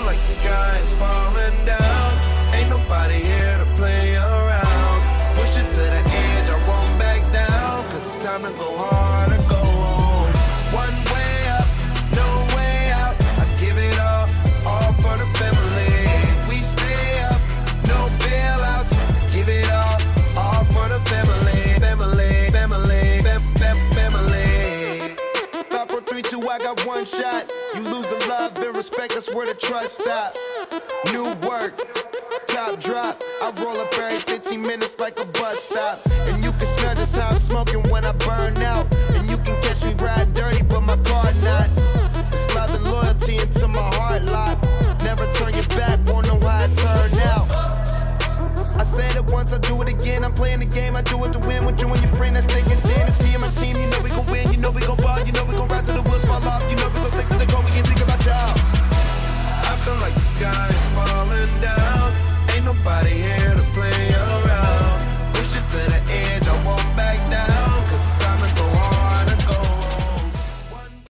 like the sky is falling down. Ain't nobody here to play around. Push it to the edge, I won't back down. Cause it's time to go hard or go home. One way up, no way out. I give it all for the family. We stay up, no bailouts. Give it all for the family. Family, family, family. 5, 4, 3, 2, I got one shot. You lose the love and respect, that's where the trust stop. New work, top drop. I roll up every 15 minutes like a bus stop. And you can smell just how I'm smoking when I burn out. And you can catch me riding dirty, but my car not. It's love and loyalty into my heart lock. Never turn your back, won't know how it turned out. I said it once, I do it again. I'm playing the game, I do it to win. With you and your friend, that's thinking thin. It's me and my team, you know we gon' win. You know we gon' ball, you know we gon' rise to the wheels fall off. You know we gon' stick to the goal, we ain't think about y'all. I feel like the sky is falling down. Ain't nobody here